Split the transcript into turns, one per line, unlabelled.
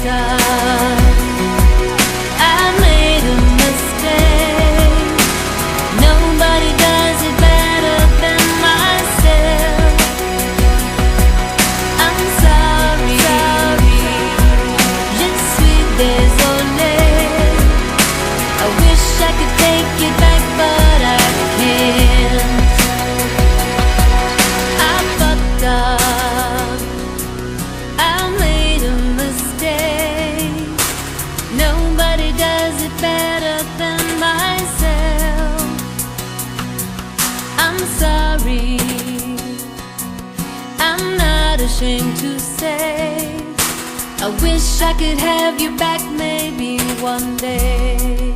up. I made a mistake. Nobody does it better than myself. I'm sorry, je suis désolée. I wish I could take it back, but I can't. I fucked up. I made a mistake. Nobody does it better than myself. I'm sorry. I'm not ashamed to say I wish I could have you back maybe one day.